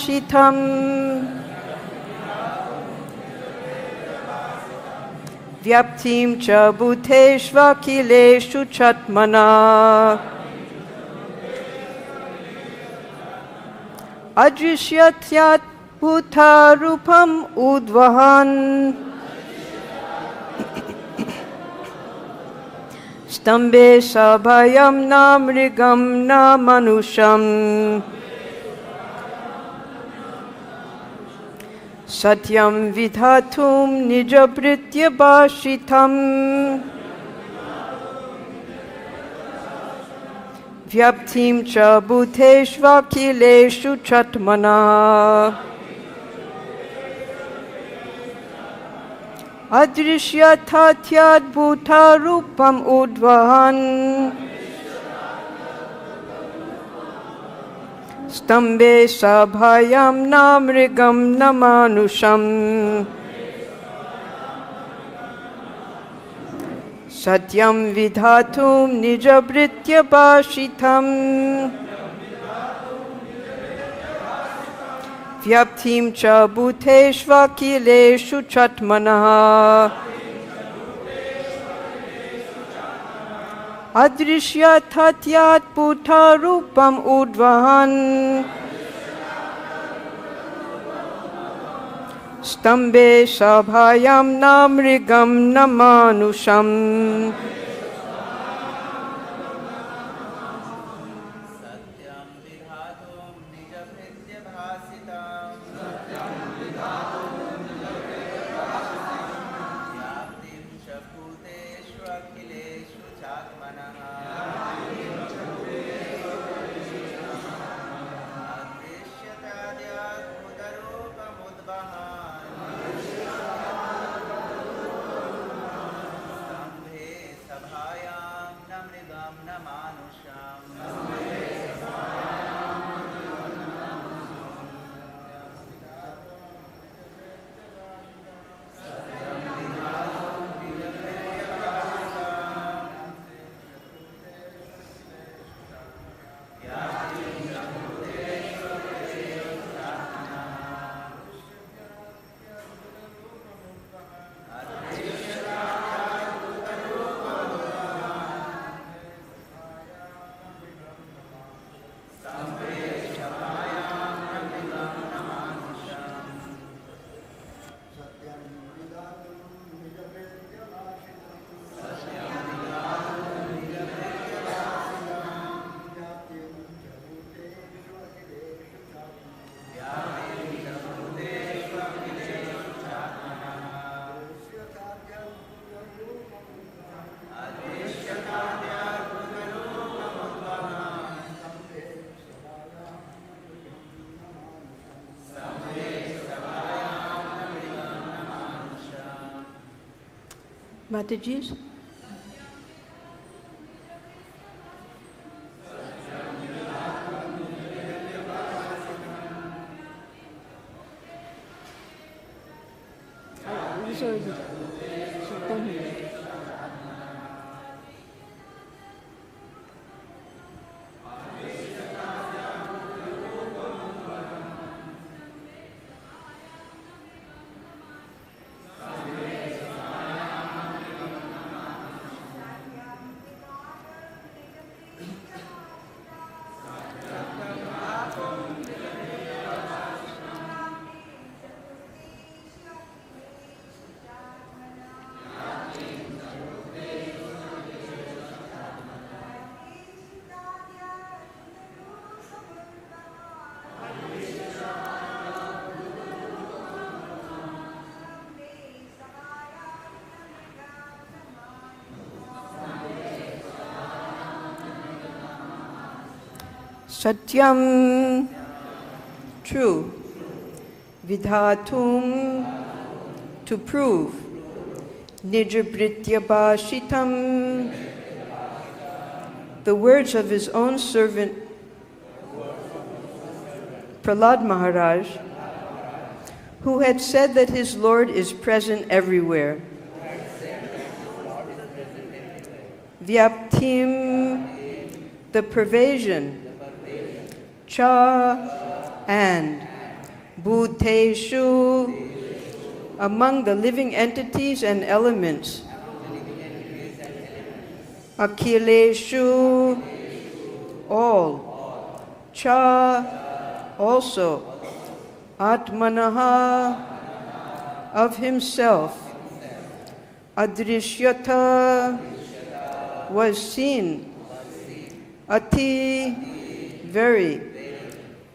Shitam Vyaptim cha bhuteshva kileshu chatmana Adrisyatyat bhuta rupam udvahan Stambe sabhayam na mrigam na manusham Satyam vidhatum nijabritya bhashitam Vyaptim cha bhuteshva kileshu chatmana Adrishyatatyad bhuta rupam udvahan Stambe sabhayam na mrigam na manusham Satyam vidhatum nijabritya bhashitam Vyaptim cha bhuteshva kileshu chatmana Adrishyatatyat bhuta rupam udvahan Stambe sabhayam na mrigam na manusham Mataji's? Satyam, true. Vidhatum, to prove. Nijabritya bhashitam, the words of his own servant Prahlada Maharaj, who had said that his Lord is present everywhere. Vyaptim, the pervasion. Cha, and. Bhuteshu, among the living entities and elements. Akhileshu, all. Cha, also. Atmanaha, of himself. Adrishyata, was seen. Ati, very.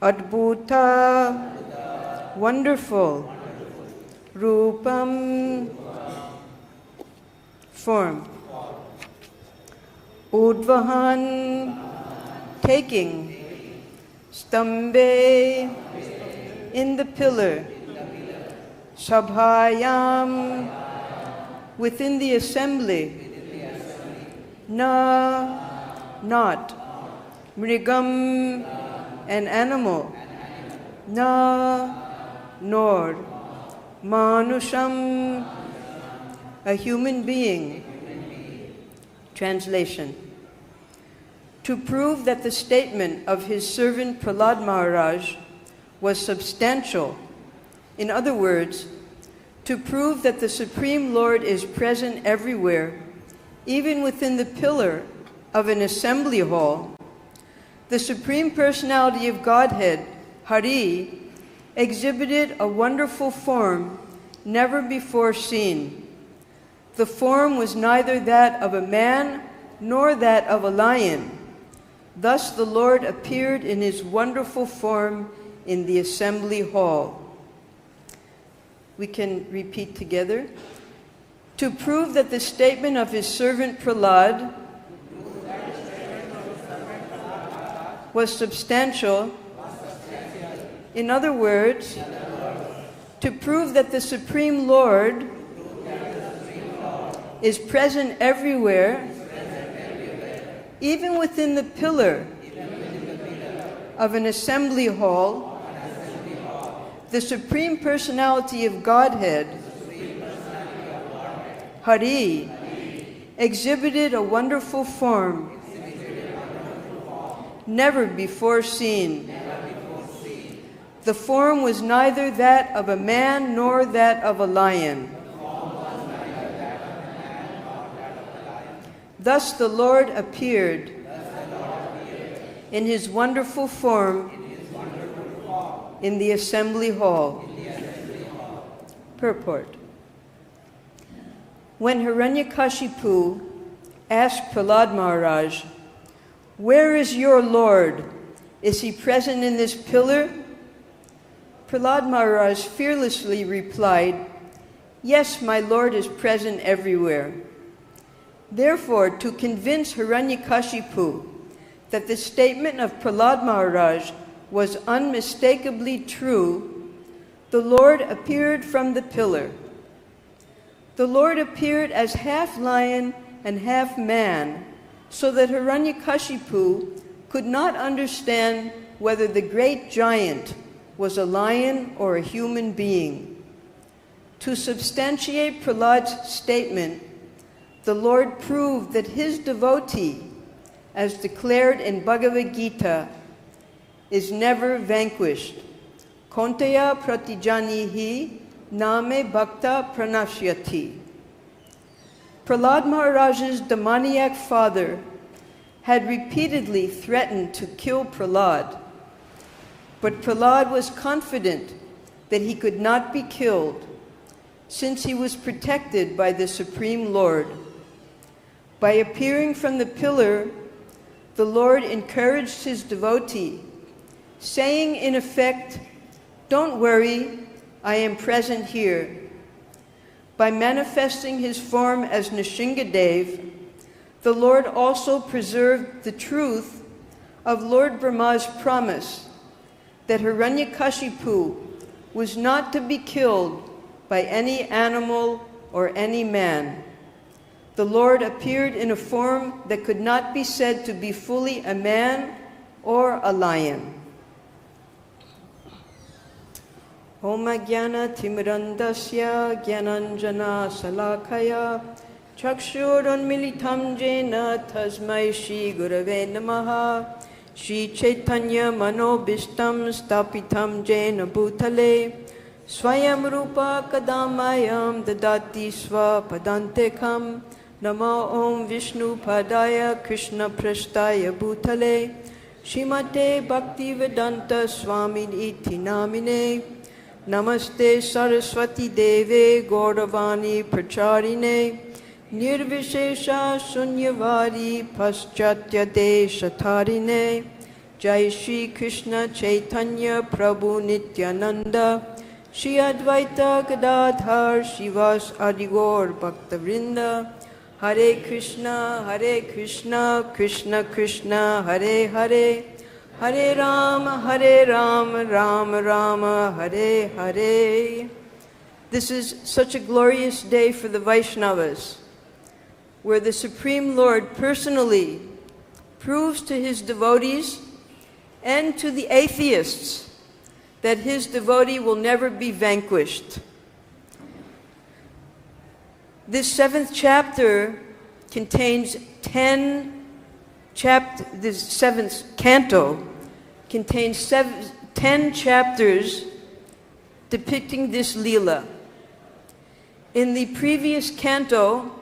Adbhuta, wonderful. Rupam, form. Udvahan, taking. Stambe, in the pillar. Sabhayam, within the assembly. Na, not. Mrigam, an animal. Na, nor. Manusham, a human being. Translation. To prove that the statement of his servant Prahlada Maharaj was substantial, in other words, to prove that the Supreme Lord is present everywhere, even within the pillar of an assembly hall, the Supreme Personality of Godhead, Hari, exhibited a wonderful form never before seen. The form was neither that of a man nor that of a lion. Thus the Lord appeared in his wonderful form in the assembly hall. We can repeat together. To prove that the statement of his servant Prahlada was substantial, in other words, to prove that the Supreme Lord is present everywhere, even within the pillar of an assembly hall, the Supreme Personality of Godhead, Hari, exhibited a wonderful form never before seen. The form was neither that of a man nor that of a lion. Thus the Lord appeared in his wonderful form in the assembly hall. Purport. When Hiranyakashipu asked Prahlada Maharaj, "Where is your Lord? Is he present in this pillar?" Prahlada Maharaj fearlessly replied, "Yes, my Lord is present everywhere." Therefore, to convince Hiranyakashipu that the statement of Prahlada Maharaj was unmistakably true, the Lord appeared from the pillar. The Lord appeared as half lion and half man, so that Hiranyakashipu could not understand whether the great giant was a lion or a human being. To substantiate Prahlada's statement, the Lord proved that his devotee, as declared in Bhagavad Gita, is never vanquished. Kontaya pratijanihi name bhakta pranashyati. Prahlada Maharaj's demoniac father had repeatedly threatened to kill Prahlada, but Prahlada was confident that he could not be killed, since he was protected by the Supreme Lord. By appearing from the pillar, the Lord encouraged his devotee, saying in effect, "Don't worry, I am present here." By manifesting his form as Narasingha, the Lord also preserved the truth of Lord Brahma's promise that Hiranyakashipu was not to be killed by any animal or any man. The Lord appeared in a form that could not be said to be fully a man or a lion. Om Jnana Timirandasya Jnananjana Salakaya Chakshurunmilitam Jena Tasmai Shri Gurave Namaha Shri Chaitanya Manobishtam Stapitam Jena Bhutale Swayam Rupa Kadamayam Dadati Sva Padantekam Namo Om Vishnu Padaya Krishna Prashtaya Bhutale Shrimate Bhaktivedanta Swami Iti Namine Namaste Saraswati Deve Gauravani Pracharine Nirvishesha Sunyavari Paschatya Deshatarine Jai Shri Krishna Chaitanya Prabhu Nityananda Shri Advaita Gadadhar Shivas Adigor Bhakta Vrinda Hare Krishna, Krishna Krishna, Hare Hare, Hare Ram, Ram Rama, Hare Hare. This is such a glorious day for the Vaishnavas, where the Supreme Lord personally proves to his devotees and to the atheists that his devotee will never be vanquished. This 7th chapter contains 10 this 7th canto contains 10 chapters depicting this Leela. In the previous canto,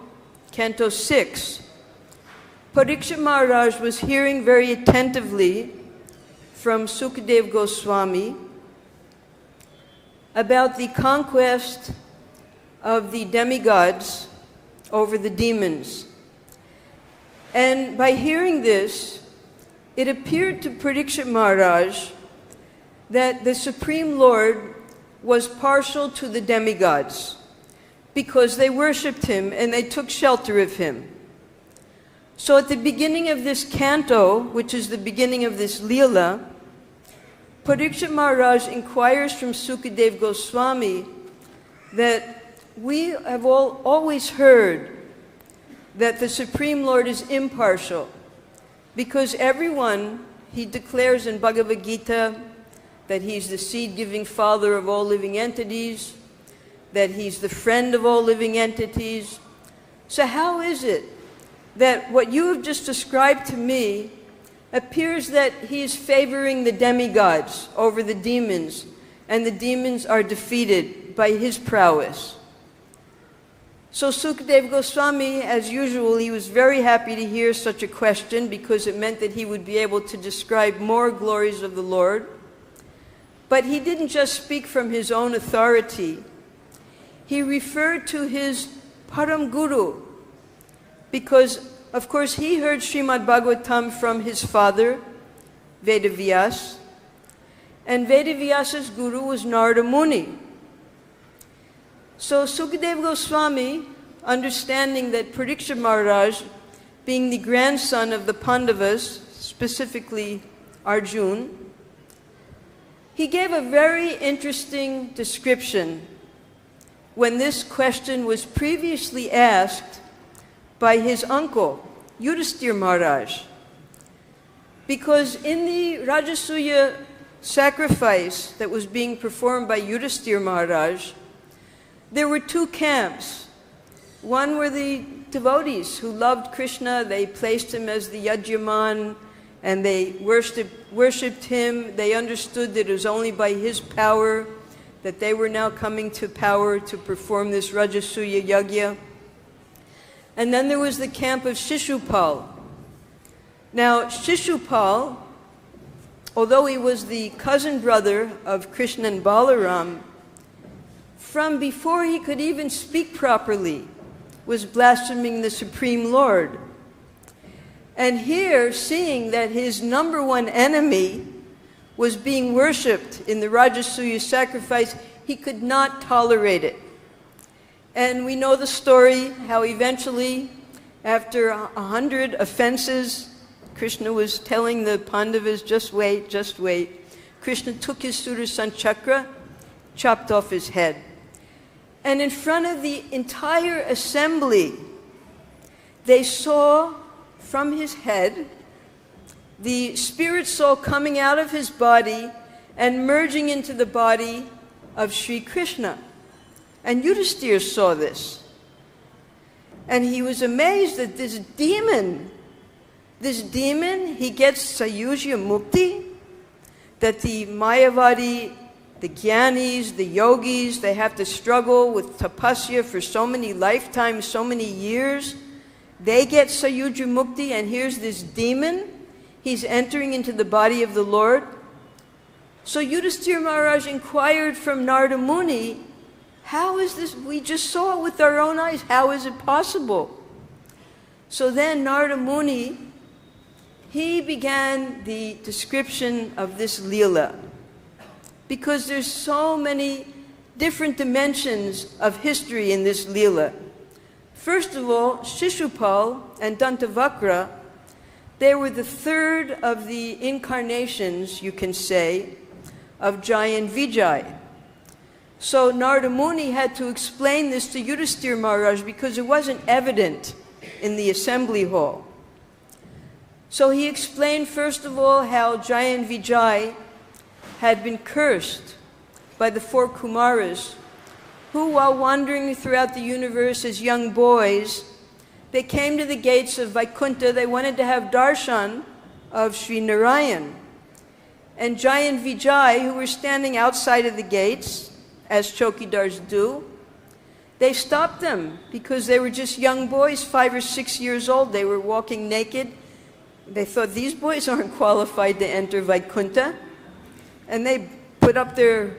Canto 6, Parikshit Maharaj was hearing very attentively from Sukadeva Goswami about the conquest of the demigods over the demons. And by hearing this, it appeared to Parikshit Maharaj that the Supreme Lord was partial to the demigods because they worshipped him and they took shelter of him. So at the beginning of this canto, which is the beginning of this Leela, Parikshit Maharaj inquires from Sukadeva Goswami that we have always heard that the Supreme Lord is impartial because everyone, he declares in Bhagavad Gita that he's the seed-giving father of all living entities, that he's the friend of all living entities. So how is it that what you have just described to me appears that he is favoring the demigods over the demons, and the demons are defeated by his prowess? So Sukadeva Goswami, as usual, he was very happy to hear such a question because it meant that he would be able to describe more glories of the Lord. But he didn't just speak from his own authority. He referred to his Param Guru because, of course, he heard Srimad Bhagavatam from his father, Vedavyas, and Vedavyasa's guru was Narada Muni. So Sukadeva Goswami, understanding that Parikshit Maharaj, being the grandson of the Pandavas, specifically Arjuna, he gave a very interesting description when this question was previously asked by his uncle, Yudhisthira Maharaj. Because in the Rajasuya sacrifice that was being performed by Yudhisthira Maharaj, there were two camps. One were the devotees who loved Krishna. They placed him as the Yajyaman and they worshipped him. They understood that it was only by his power that they were now coming to power to perform this Rajasuya Yajna. And then there was the camp of Shishupal. Now, Shishupal, although he was the cousin brother of Krishna and Balaram, from before he could even speak properly, was blaspheming the Supreme Lord. And here, seeing that his number one enemy was being worshipped in the Rajasuya sacrifice, he could not tolerate it. And we know the story, how eventually, after 100 offenses, Krishna was telling the Pandavas, just wait, just wait. Krishna took his Sudarshan Chakra, chopped off his head. And in front of the entire assembly, they saw from his head the spirit soul coming out of his body and merging into the body of Sri Krishna. And Yudhisthira saw this. And he was amazed that this demon This demon, he gets Sayujya Mukti, that the Mayavadi, the Gyanis, the Yogis, they have to struggle with tapasya for so many lifetimes, so many years. They get Sayujya Mukti, and here's this demon. He's entering into the body of the Lord. So Yudhisthira Maharaj inquired from Narada Muni, how is this? We just saw it with our own eyes. How is it possible? So then Narada Muni, he began the description of this Leela, because there's so many different dimensions of history in this Leela. First of all, Shishupal and Dantavakra, they were the third of the incarnations, you can say, of Jai and Vijay. So Narada Muni had to explain this to Yudhisthira Maharaj because it wasn't evident in the assembly hall. So he explained, first of all, how Jai and Vijay had been cursed by the four Kumaras, who, while wandering throughout the universe as young boys, they came to the gates of Vaikuntha. They wanted to have darshan of Sri Narayan. And Jai and Vijay, who were standing outside of the gates, as chokidars do, they stopped them because they were just young boys, 5 or 6 years old. They were walking naked. They thought, these boys aren't qualified to enter Vaikuntha. And they put up their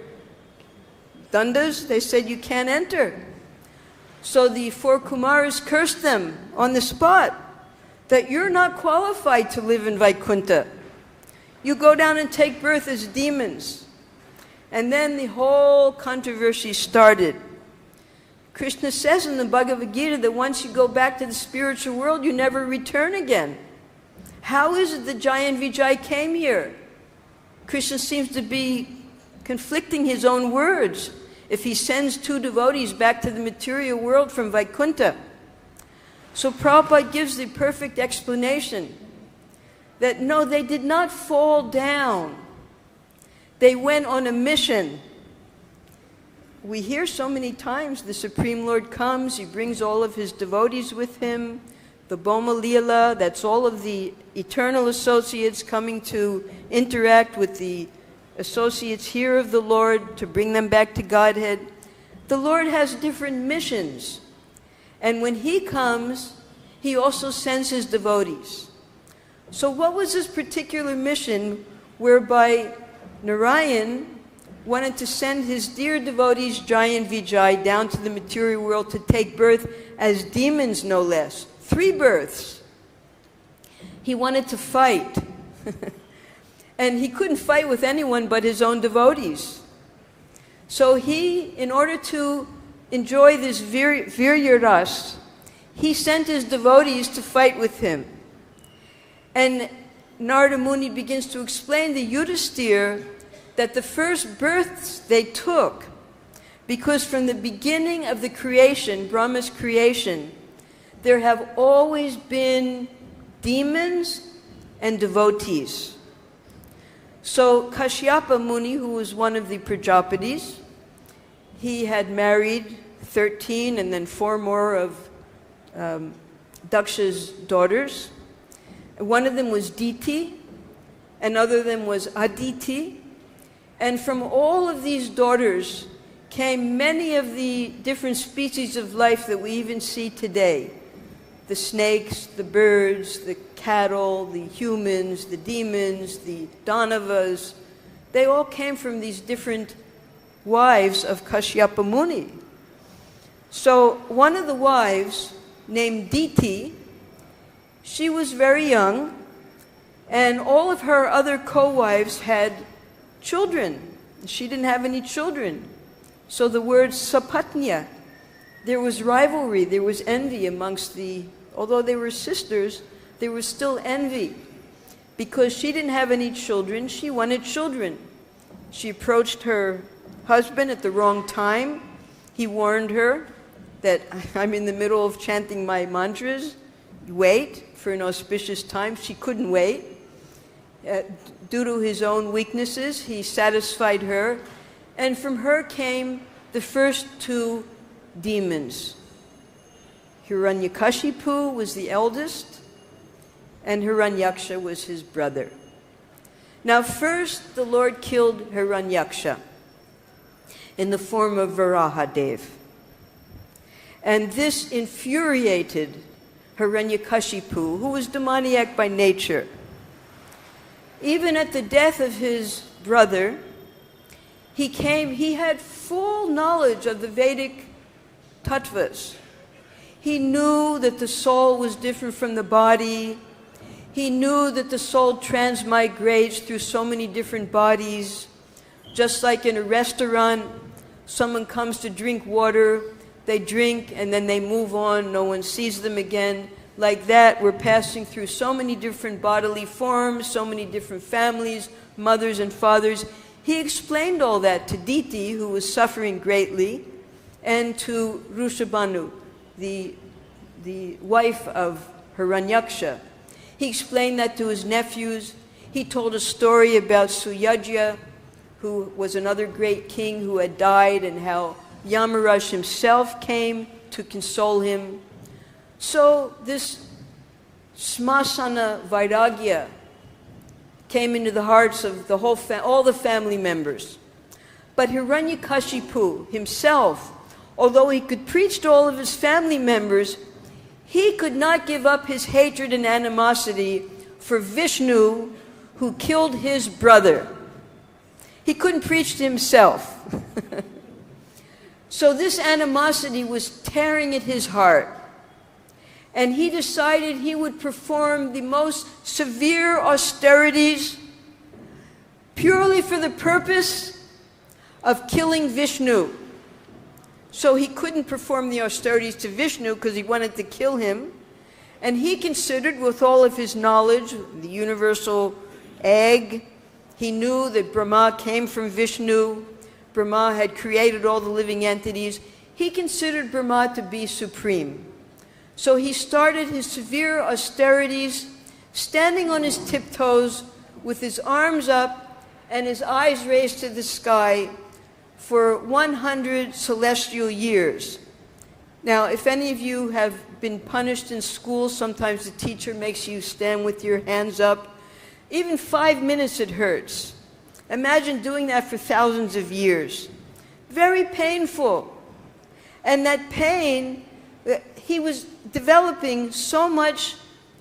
dandas. They said, you can't enter. So the four Kumaras cursed them on the spot, that you're not qualified to live in Vaikuntha. You go down and take birth as demons. And then the whole controversy started. Krishna says in the Bhagavad Gita that once you go back to the spiritual world, you never return again. How is it that Jai and Vijay came here? Krishna seems to be conflicting his own words if he sends two devotees back to the material world from Vaikuntha. So Prabhupada gives the perfect explanation that no, they did not fall down. They went on a mission. We hear so many times the Supreme Lord comes, he brings all of his devotees with him. The Boma Leela, that's all of the eternal associates coming to interact with the associates here of the Lord to bring them back to Godhead. The Lord has different missions. And when he comes, he also sends his devotees. So what was this particular mission whereby Narayan wanted to send his dear devotees, Jai and Vijay, down to the material world to take birth as demons, no less? 3 births. He wanted to fight. And he couldn't fight with anyone but his own devotees. So he, in order to enjoy this virya ras, he sent his devotees to fight with him. And Narada Muni begins to explain to Yudhisthira that the first births they took, because from the beginning of the creation, Brahma's creation, there have always been demons and devotees. So Kashyapa Muni, who was one of the Prajapatis, he had married 13 and then 4 more of Daksha's daughters. One of them was Diti, another of them was Aditi. And from all of these daughters came many of the different species of life that we even see today. The snakes, the birds, the cattle, the humans, the demons, the Danavas. They all came from these different wives of Kashyapa Muni. So one of the wives, named Diti, she was very young, and all of her other co-wives had children. She didn't have any children. So the word sapatnya, there was rivalry, there was envy amongst although they were sisters, there was still envy. Because she didn't have any children, she wanted children. She approached her husband at the wrong time. He warned her that I'm in the middle of chanting my mantras. Wait for an auspicious time. She couldn't wait. Due to his own weaknesses, he satisfied her. And from her came the first 2 demons. Hiranyakashipu was the eldest, and Hiranyaksha was his brother. Now first, the Lord killed Hiranyaksha in the form of Varahadev. And this infuriated Hiranyakashipu, who was demoniac by nature. Even at the death of his brother, he had full knowledge of the Vedic tattvas. He knew that the soul was different from the body. He knew that the soul transmigrates through so many different bodies. Just like in a restaurant, someone comes to drink water, they drink and then they move on, no one sees them again. Like that, we're passing through so many different bodily forms, so many different families, mothers and fathers. He explained all that to Diti, who was suffering greatly, and to Rushabhanu, the wife of Hiranyaksha. He explained that to his nephews. He told a story about Suyajya, who was another great king who had died, and how Yamaraj himself came to console him. So this smasana vairagya came into the hearts of the whole all the family members. But Hiranyakashipu himself, although he could preach to all of his family members, he could not give up his hatred and animosity for Vishnu, who killed his brother. He couldn't preach to himself. So this animosity was tearing at his heart. And he decided he would perform the most severe austerities purely for the purpose of killing Vishnu. So he couldn't perform the austerities to Vishnu because he wanted to kill him. And he considered, with all of his knowledge, the universal egg, he knew that Brahma came from Vishnu. Brahma had created all the living entities. He considered Brahma to be supreme. So he started his severe austerities, standing on his tiptoes, with his arms up and his eyes raised to the sky for 100 celestial years. Now, if any of you have been punished in school, sometimes the teacher makes you stand with your hands up. Even 5 minutes it hurts. Imagine doing that for thousands of years. Very painful. And that pain, he was developing so much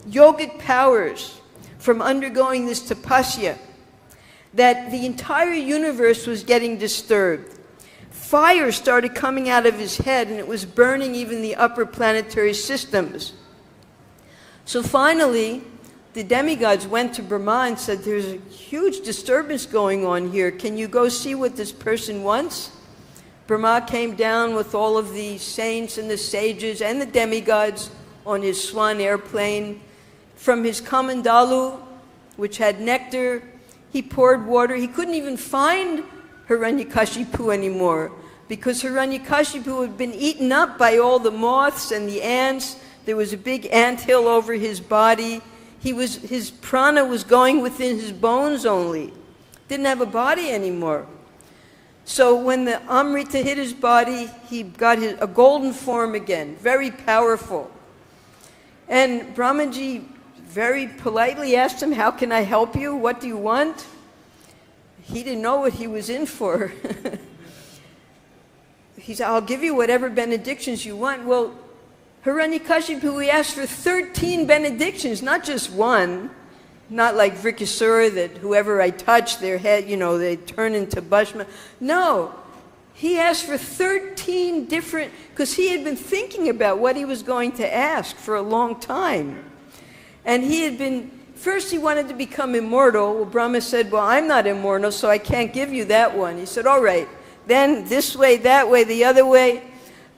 yogic powers from undergoing this tapasya that the entire universe was getting disturbed. Fire started coming out of his head, and it was burning even the upper planetary systems. So finally, the demigods went to Brahma and said, there's a huge disturbance going on here. Can you go see what this person wants? Brahma came down with all of the saints and the sages and the demigods on his swan airplane. From his kamandalu, which had nectar, he poured water. He couldn't even find Hiranyakashipu anymore because Hiranyakashipu had been eaten up by all the moths and the ants. There was a big anthill over his body. His prana was going within his bones only. Didn't have a body anymore. So when the Amrita hit his body, he got a golden form again, very powerful. And Brahmaji very politely asked him, how can I help you? What do you want? He didn't know what he was in for. He said, I'll give you whatever benedictions you want. Well, Hiranyakashipu, he asked for 13 benedictions, not just one. Not like Vrikasura, that whoever I touch, their head, they turn into Bhashma. No, he asked for 13 different, because he had been thinking about what he was going to ask for a long time. And first he wanted to become immortal. Well, Brahma said, well, I'm not immortal, so I can't give you that one. He said, all right, then this way, that way, the other way.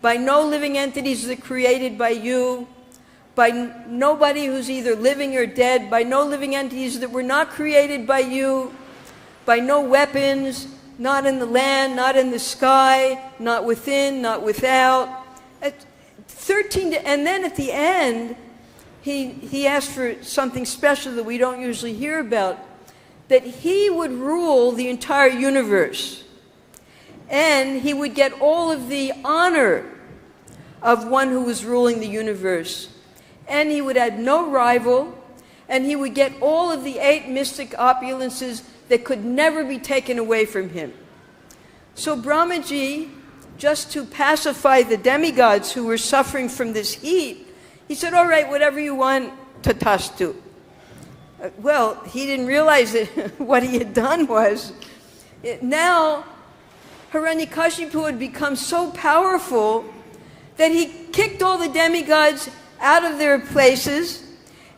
By no living entities that are created by you, by nobody who's either living or dead, by no living entities that were not created by you, by no weapons, not in the land, not in the sky, not within, not without. 13, and then at the end, he asked for something special that we don't usually hear about, that he would rule the entire universe. And he would get all of the honor of one who was ruling the universe. And he would have no rival, and he would get all of the 8 mystic opulences that could never be taken away from him. So Brahmaji, just to pacify the demigods who were suffering from this heat, he said, all right, whatever you want, tatastu. Well, he didn't realize that what he had done was, now Hiranyakashipu had become so powerful that he kicked all the demigods out of their places,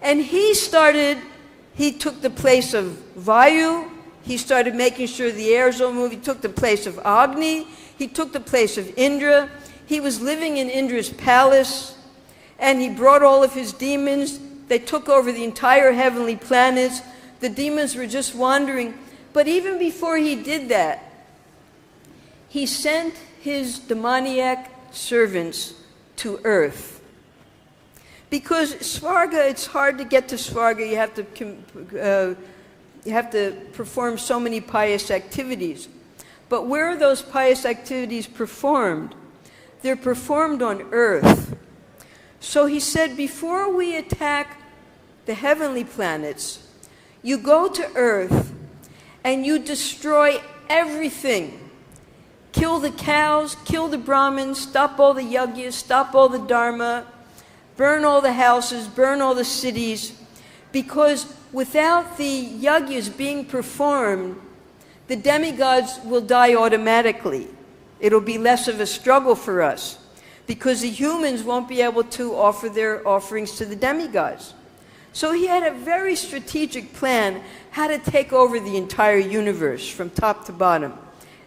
and he took the place of Vayu, he started making sure the airs all move, he took the place of Agni, he took the place of Indra, he was living in Indra's palace, and he brought all of his demons. They took over the entire heavenly planets. The demons were just wandering. But even before he did that, he sent his demoniac servants to earth. Because Svarga, it's hard to get to Svarga. You have to perform so many pious activities. But where are those pious activities performed? They're performed on earth. So he said, before we attack the heavenly planets, you go to earth and you destroy everything. Kill the cows, kill the Brahmins, stop all the yajnas, stop all the dharma, burn all the houses, burn all the cities, because without the yajnas being performed, the demigods will die automatically. It'll be less of a struggle for us, because the humans won't be able to offer their offerings to the demigods. So he had a very strategic plan how to take over the entire universe from top to bottom.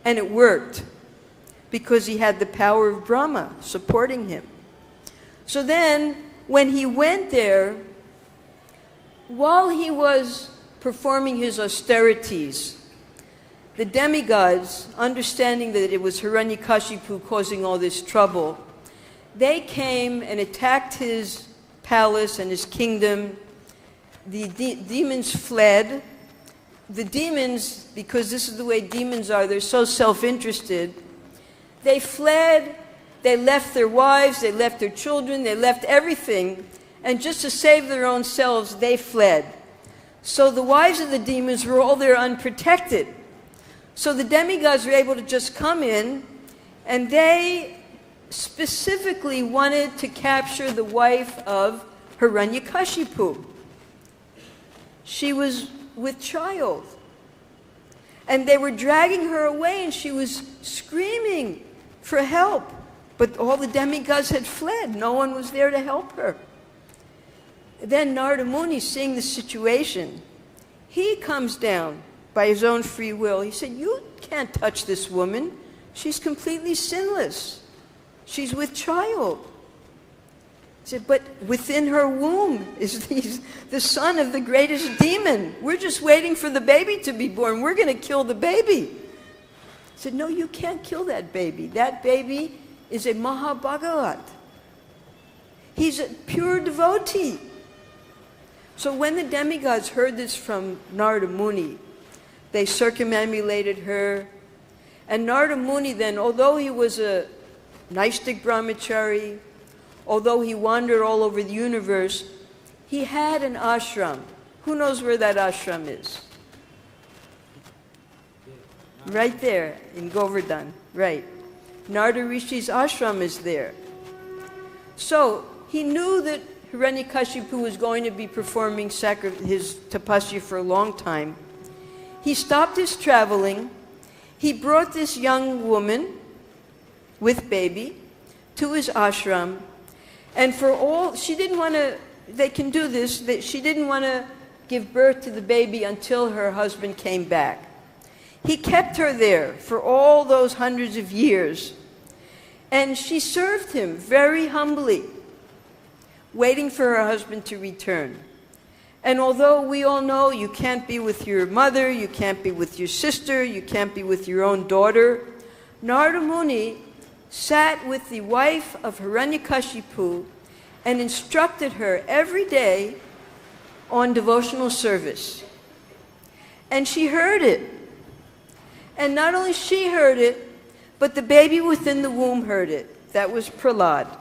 And it worked, because he had the power of Brahma supporting him. So then, when he went there, while he was performing his austerities, the demigods, understanding that it was Hiranyakashipu causing all this trouble, they came and attacked his palace and his kingdom. The demons fled. The demons, because this is the way demons are, they're so self-interested, they fled, they left their wives, they left their children, they left everything, and just to save their own selves, they fled. So the wives of the demons were all there unprotected. So the demigods were able to just come in, and they specifically wanted to capture the wife of Hiranyakashipu. She was with child. And they were dragging her away, and she was screaming for help. But all the demigods had fled. No one was there to help her. Then Narada Muni, seeing the situation, he comes down by his own free will. He said, you can't touch this woman. She's completely sinless. She's with child. He said, but within her womb is the son of the greatest demon. We're just waiting for the baby to be born. We're going to kill the baby. He said, no, you can't kill that baby. That baby is a Mahabhagavat. He's a pure devotee. So when the demigods heard this from Narada Muni, they circumambulated her. And Narada Muni then, although he was a Naistic brahmachari, although he wandered all over the universe, he had an ashram. Who knows where that ashram is? Right there in Govardhan, right. Narada Rishi's ashram is there. So he knew that Hiranyakashipu was going to be performing his tapasya for a long time. He stopped his traveling. He brought this young woman with baby to his ashram. And she didn't want to, they can do this, she didn't want to give birth to the baby until her husband came back. He kept her there for all those hundreds of years. And she served him very humbly, waiting for her husband to return. And although we all know you can't be with your mother, you can't be with your sister, you can't be with your own daughter, Narada Muni sat with the wife of Hiranyakashipu and instructed her every day on devotional service. And she heard it. And not only she heard it, but the baby within the womb heard it. That was Prahlada.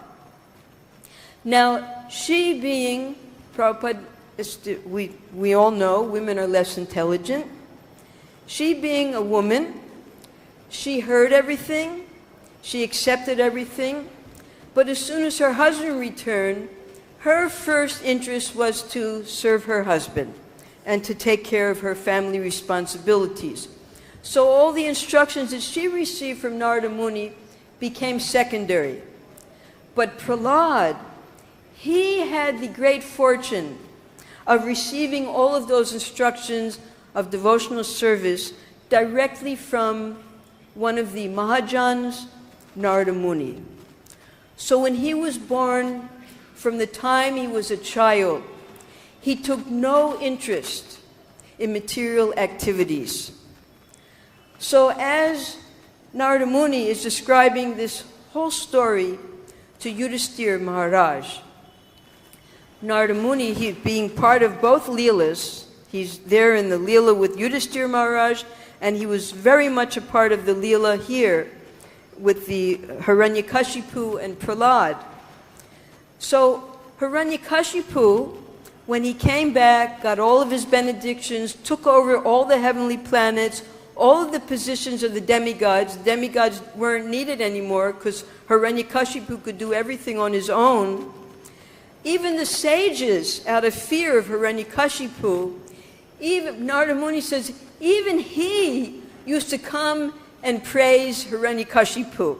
Now, she being, Prabhupada we all know women are less intelligent. She, being a woman, she heard everything, she accepted everything, but as soon as her husband returned, her first interest was to serve her husband and to take care of her family responsibilities. So all the instructions that she received from Narada Muni became secondary. But Prahlad, he had the great fortune of receiving all of those instructions of devotional service directly from one of the Mahajans, Narada Muni. So when he was born, from the time he was a child, he took no interest in material activities. So as Narada Muni is describing this whole story to Yudhisthira Maharaj, Narada Muni, he being part of both Leelas, he's there in the Leela with Yudhisthira Maharaj, and he was very much a part of the Leela here with the Hiranyakashipu and Prahlad. So Hiranyakashipu, when he came back, got all of his benedictions, took over all the heavenly planets, all of the positions of the demigods. The demigods weren't needed anymore because Hiranyakashipu could do everything on his own. Even the sages, out of fear of Hiranyakashipu, even Narada Muni says, even he used to come and praise Hiranyakashipu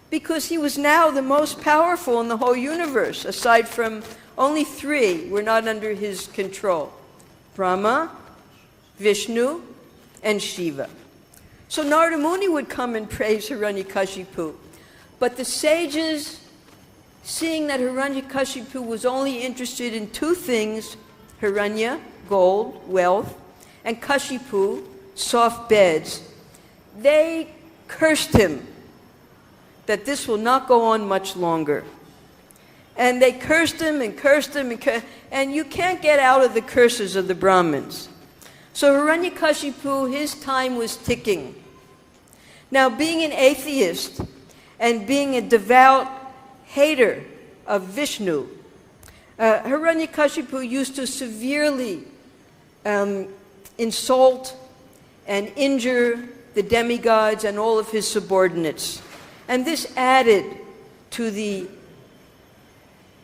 because he was now the most powerful in the whole universe, aside from only 3 were not under his control: Brahma, Vishnu, and Shiva. So Narada Muni would come and praise Hiranyakashipu. But the sages, seeing that Hiranyakashipu was only interested in 2 things, Hiranya, gold, wealth, and Kashipu, soft beds, they cursed him that this will not go on much longer. And they cursed him and cursed him, and you can't get out of the curses of the Brahmins. So Hiranyakashipu, his time was ticking. Now, being an atheist and being a devout hater of Vishnu, Hiranyakashipu used to severely insult and injure the demigods and all of his subordinates. And this added to the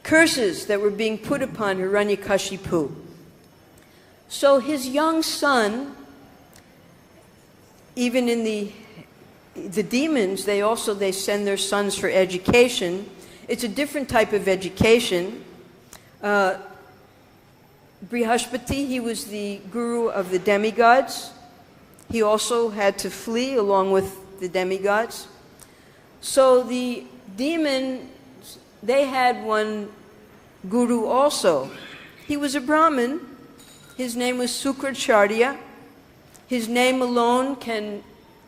curses that were being put upon Hiranyakashipu. So his young son, even in the demons, they send their sons for education. It's a different type of education. Brihaspati, he was the guru of the demigods. He also had to flee along with the demigods. So the demons, they had one guru also. He was a Brahmin. His name was Sukracharya. His name alone can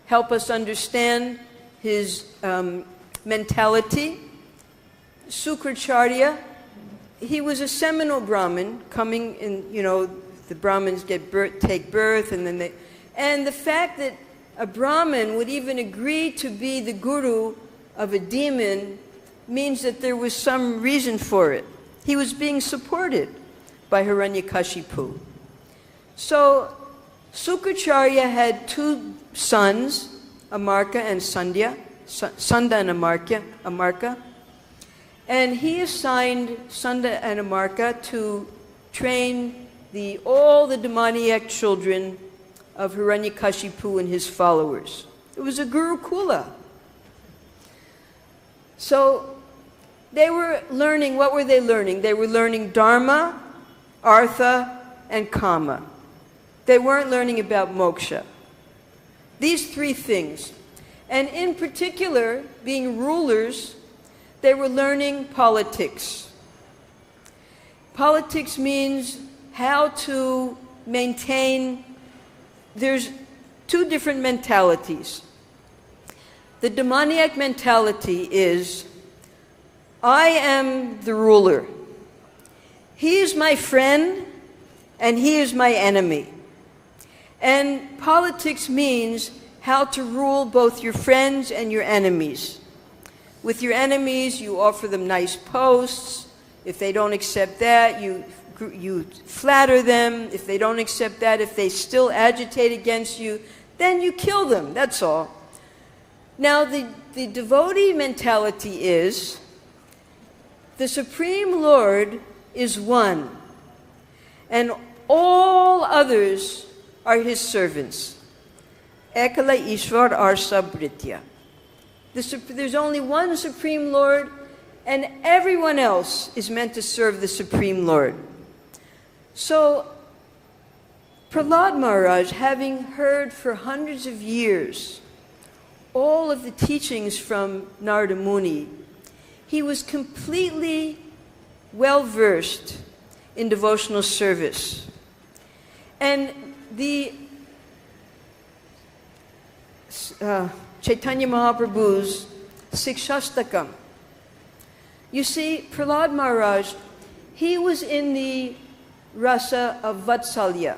help us understand his mentality. Sukracharya, he was a seminal Brahmin coming in, the Brahmins take birth, and the fact that a Brahmin would even agree to be the guru of a demon means that there was some reason for it. He was being supported by Hiranyakashipu. So Sukracharya had 2 sons, Amarka and Sanda and Amarka. And he assigned Sanda and Amarka to train all the demoniac children of Hiranyakashipu and his followers. It was a Gurukula. So they were learning, what were they learning? They were learning Dharma, Artha, and Kama. They weren't learning about moksha. These 3 things. And in particular, being rulers, they were learning politics. Politics means how to maintain. There's 2 different mentalities. The demoniac mentality is, I am the ruler. He is my friend, and he is my enemy. And politics means how to rule both your friends and your enemies. With your enemies, you offer them nice posts. If they don't accept that, you you flatter them. If they don't accept that, if they still agitate against you, then you kill them. That's all. Now, the devotee mentality is the Supreme Lord is one, and all others are his servants. Ekala Ishvar Arsa Britya. There's only one Supreme Lord, and everyone else is meant to serve the Supreme Lord. So, Prahlada Maharaj, having heard for hundreds of years all of the teachings from Narada Muni, he was completely well-versed in devotional service. And the Chaitanya Mahaprabhu's Sikshastakam. You see, Prahlada Maharaj, he was in the rasa of Vatsalya.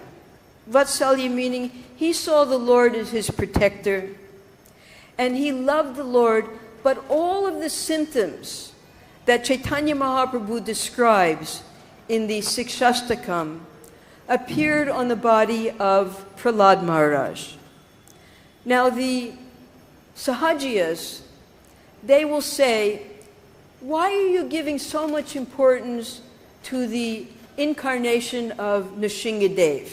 Vatsalya meaning he saw the Lord as his protector, and he loved the Lord, but all of the symptoms that Chaitanya Mahaprabhu describes in the Sikshastakam appeared on the body of Prahlada Maharaj. Now the Sahajiyas, they will say, why are you giving so much importance to the incarnation of Narasingha?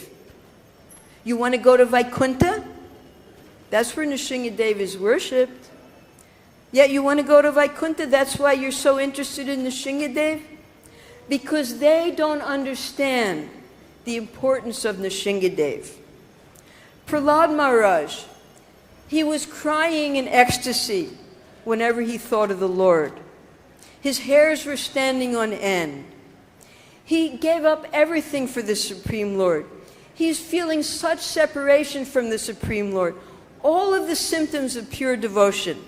You want to go to Vaikuntha? That's where Narasingha is worshipped. Yet you want to go to Vaikuntha, that's why you're so interested in Narasingha? Because they don't understand the importance of Narasingha. Prahlada Maharaj, he was crying in ecstasy whenever he thought of the Lord. His hairs were standing on end. He gave up everything for the Supreme Lord. He's feeling such separation from the Supreme Lord. All of the symptoms of pure devotion.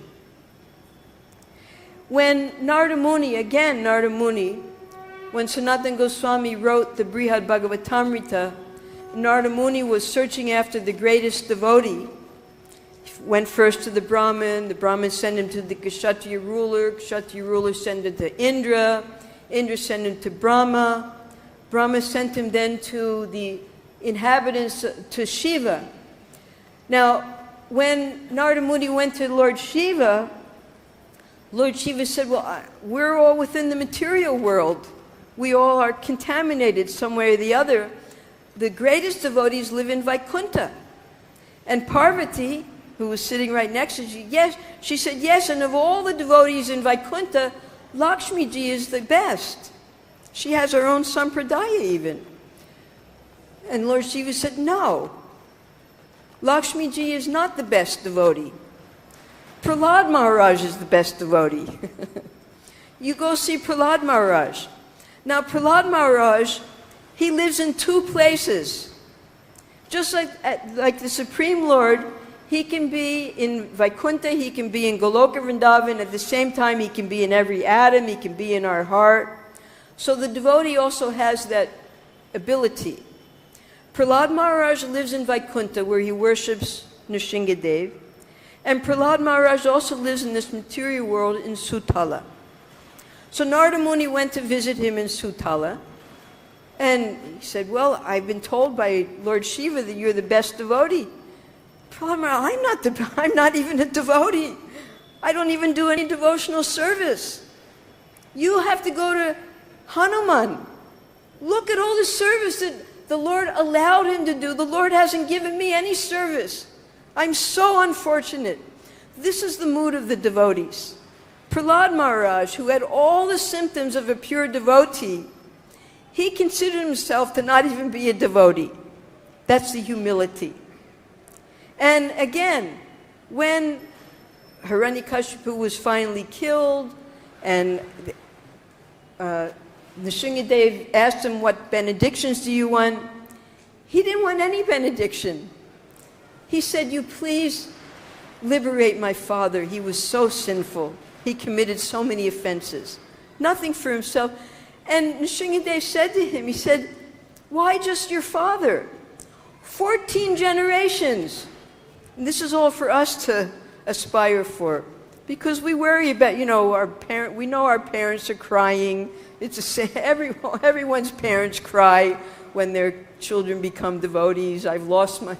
When Narada Muni, when Sanatana Goswami wrote the Brihad Bhagavatamrita, Narada Muni was searching after the greatest devotee. He went first to the Brahmin sent him to the Kshatriya ruler sent him to Indra sent him to Brahma sent him then to the inhabitants, to Shiva. Now, when Narada Muni went to Lord Shiva said, well, we're all within the material world. We all are contaminated some way or the other. The greatest devotees live in Vaikuntha. And Parvati, who was sitting right next to you, she said, yes, and of all the devotees in Vaikuntha, Lakshmi ji is the best. She has her own sampradaya even. And Lord Shiva said, no, Lakshmi ji is not the best devotee. Prahlada Maharaj is the best devotee. You go see Prahlada Maharaj. Now Prahlada Maharaj, he lives in two places. Just like the Supreme Lord, he can be in Vaikuntha, he can be in Goloka Vrindavan, at the same time he can be in every atom, he can be in our heart. So the devotee also has that ability. Prahlada Maharaj lives in Vaikuntha where he worships Narasingha. And Prahlada Maharaj also lives in this material world in Sutala. So Narada Muni went to visit him in Sutala. And he said, well, I've been told by Lord Shiva that you're the best devotee. Prahlada Maharaj, I'm not even a devotee. I don't even do any devotional service. You have to go to Hanuman. Look at all the service that the Lord allowed him to do. The Lord hasn't given me any service. I'm so unfortunate. This is the mood of the devotees. Prahlada Maharaj, who had all the symptoms of a pure devotee, he considered himself to not even be a devotee. That's the humility. And again, when Hiranyakashipu was finally killed, and Narasingha asked him, what benedictions do you want? He didn't want any benediction. He said, you please liberate my father. He was so sinful. He committed so many offenses. Nothing for himself. And Narasingha said to him, he said, why just your father? 14 generations. And this is all for us to aspire for. Because we worry about, we know our parents are crying. Everyone's parents cry when their children become devotees. I've lost my...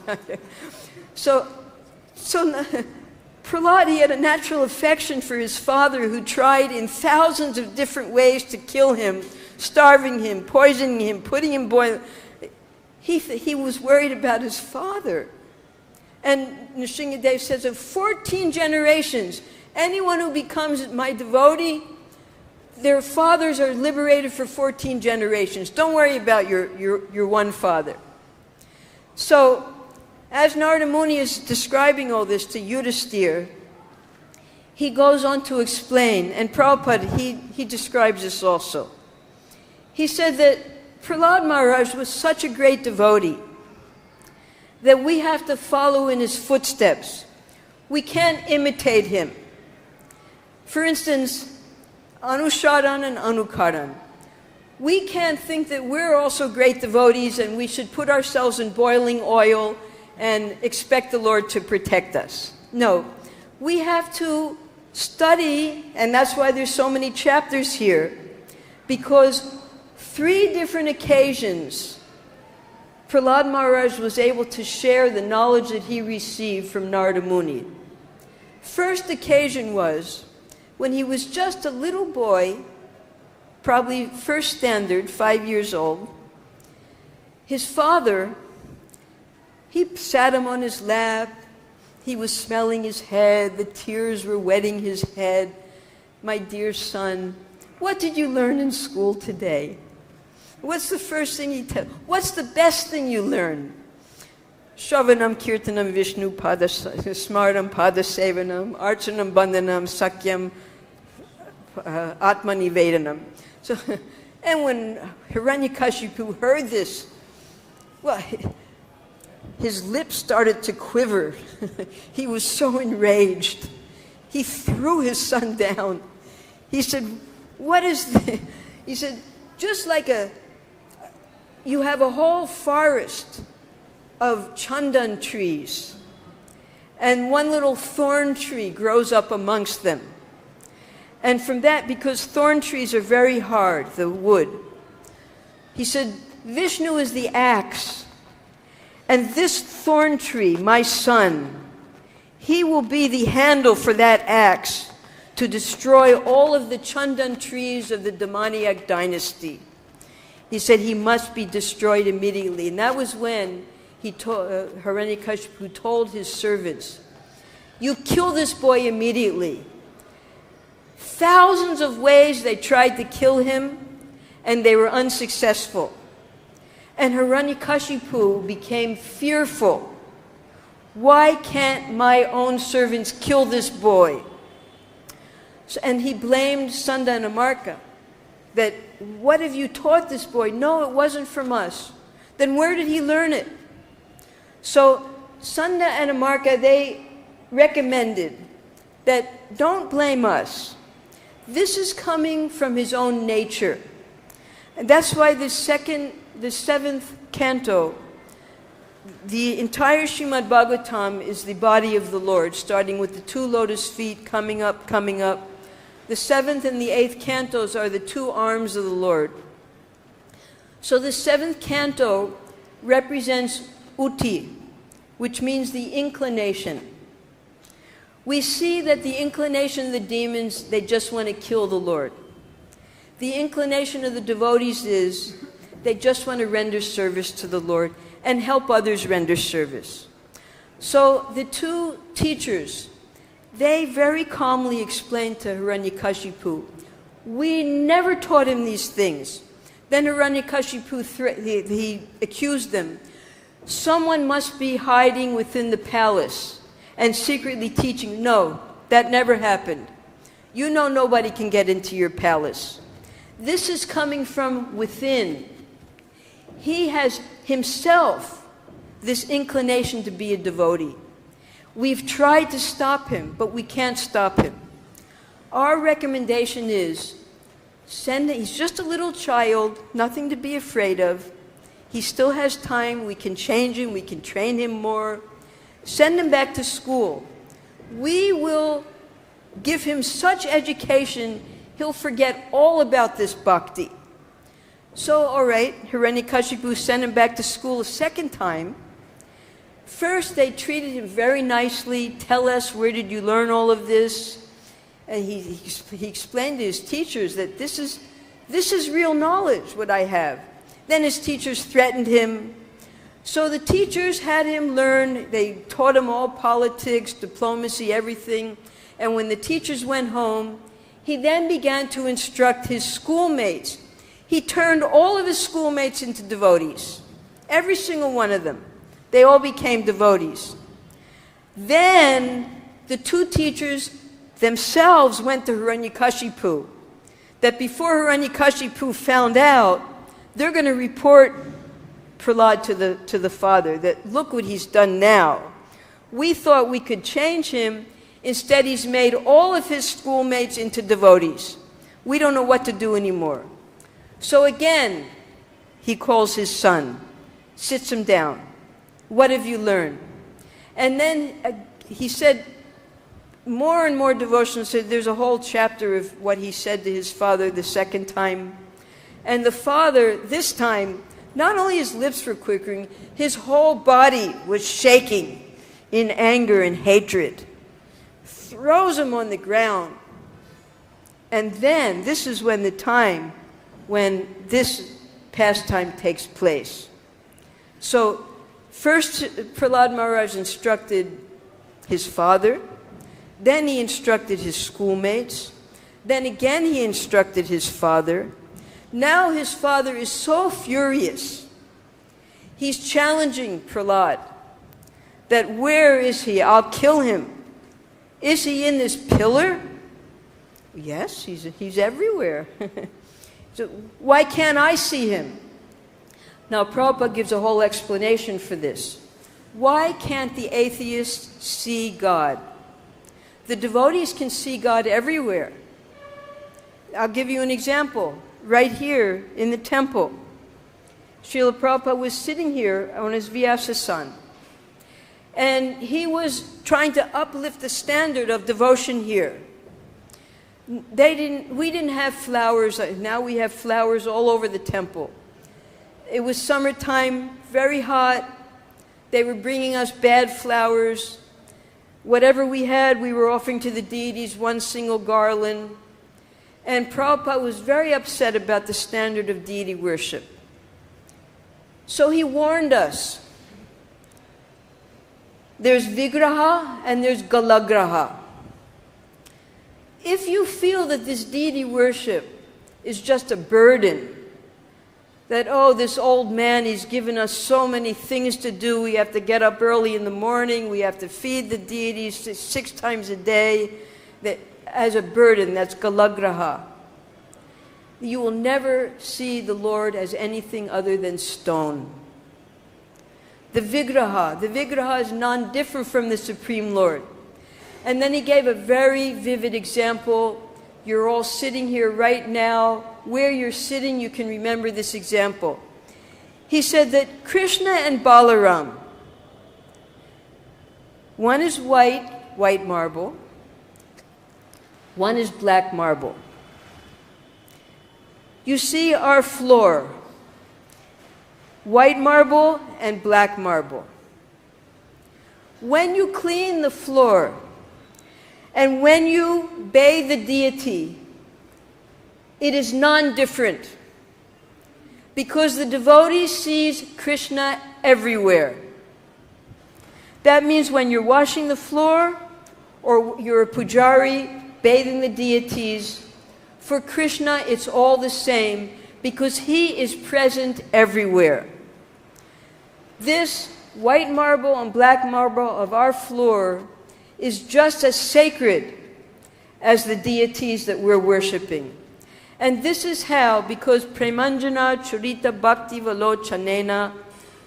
So Prahlada, he had a natural affection for his father, who tried in thousands of different ways to kill him, starving him, poisoning him, putting him boiling. He was worried about his father. And Narasingha says, of 14 generations, anyone who becomes my devotee, their fathers are liberated for 14 generations. Don't worry about your one father. So, as Narada Muni is describing all this to Yudhisthira, he goes on to explain, and Prabhupada, he describes this also. He said that Prahlada Maharaj was such a great devotee that we have to follow in his footsteps. We can't imitate him. For instance, Anusharan and Anukaran. We can't think that we're also great devotees and we should put ourselves in boiling oil and expect the Lord to protect us. No, we have to study, and that's why there's so many chapters here, because 3 different occasions Prahlada Maharaj was able to share the knowledge that he received from Narada Muni. First occasion was when he was just a little boy, probably first standard, 5 years old. His father, he sat him on his lap. He was smelling his head. The tears were wetting his head. My dear son, what did you learn in school today? What's the first thing he tells? What's the best thing you learn? Shravanam kirtanam Vishnu smartam padasevanam archanam bandhanam sakyam atmanivedanam. So, and when Hiranyakashipu heard this, well, his lips started to quiver. He was so enraged. He threw his son down. He said, what is this? He said, just like you have a whole forest of chandan trees, and one little thorn tree grows up amongst them. And from that, because thorn trees are very hard, the wood, he said, Vishnu is the axe. And this thorn tree, my son, he will be the handle for that axe to destroy all of the chandan trees of the demoniac dynasty. He said he must be destroyed immediately. And that was when Hiranyakashipu told his servants, you kill this boy immediately. Thousands of ways they tried to kill him, and they were unsuccessful. And Hiranyakashipu became fearful. Why can't my own servants kill this boy? And he blamed Sanda and Amarka. That, what have you taught this boy? No, it wasn't from us. Then where did he learn it? So Sanda and Amarka, they recommended that don't blame us. This is coming from his own nature. And that's why the 7th canto, the entire Srimad Bhagavatam is the body of the Lord, starting with the 2 lotus feet coming up, coming up. The 7th and the 8th cantos are the 2 arms of the Lord. So the 7th canto represents uti, which means the inclination. We see that the inclination of the demons, they just want to kill the Lord. The inclination of the devotees is they just want to render service to the Lord and help others render service. So the 2 teachers, they very calmly explained to Hiranyakashipu, we never taught him these things. Then Hiranyakashipu, he accused them. Someone must be hiding within the palace and secretly teaching. No, that never happened. You know nobody can get into your palace. This is coming from within. He has himself this inclination to be a devotee. We've tried to stop him, but we can't stop him. Our recommendation is, he's just a little child, nothing to be afraid of. He still has time, we can change him, we can train him more. Send him back to school. We will give him such education, he'll forget all about this bhakti. So, all right, Hiranyakashipu sent him back to school a second time. First, they treated him very nicely. Tell us, where did you learn all of this? And he explained to his teachers that this is real knowledge, what I have. Then his teachers threatened him. So the teachers had him learn. They taught him all politics, diplomacy, everything. And when the teachers went home, he then began to instruct his schoolmates. He turned all of his schoolmates into devotees. Every single one of them. They all became devotees. Then the two teachers themselves went to Hiranyakashipu. That before Hiranyakashipu found out, they're going to report Prahlada to the father, that look what he's done now. We thought we could change him. Instead, he's made all of his schoolmates into devotees. We don't know what to do anymore. So again, he calls his son, sits him down. What have you learned? And then he said, more and more devotional said, there's a whole chapter of what he said to his father the second time. And the father, this time, not only his lips were quivering, his whole body was shaking in anger and hatred. Throws him on the ground. And then, this is when the time when this pastime takes place. So, first Prahlada Maharaj instructed his father, then he instructed his schoolmates, then again he instructed his father. Now his father is so furious. He's challenging Prahlada that where is he? I'll kill him. Is he in this pillar? Yes, he's everywhere. So why can't I see him? Now Prabhupada gives a whole explanation for this. Why can't the atheist see God? The devotees can see God everywhere. I'll give you an example. Right here in the temple, Srila Prabhupada was sitting here on his Vyasa-san. And he was trying to uplift the standard of devotion here. We didn't have flowers. Now we have flowers all over the temple. It was summertime, very hot. They were bringing us bad flowers. Whatever we had, we were offering to the deities, one single garland. And Prabhupada was very upset about the standard of deity worship. So he warned us. There's Vigraha and there's Galagraha. If you feel that this deity worship is just a burden, that, oh, this old man, he's given us so many things to do, we have to get up early in the morning, we have to feed the deities 6 times a day, that as a burden, that's Galagraha. You will never see the Lord as anything other than stone. The Vigraha is non-different from the Supreme Lord. And then he gave a very vivid example. You're all sitting here right now. Where you're sitting, you can remember this example. He said that Krishna and Balaram, one is white marble, one is black marble. You see our floor, white marble and black marble. When you clean the floor and when you bathe the deity, it is non-different because the devotee sees Krishna everywhere. That means when you're washing the floor or you're a pujari bathing the deities, for Krishna it's all the same because he is present everywhere. This white marble and black marble of our floor is just as sacred as the deities that we're worshiping. And this is how, because Premanjana Churita Bhakti Valochanena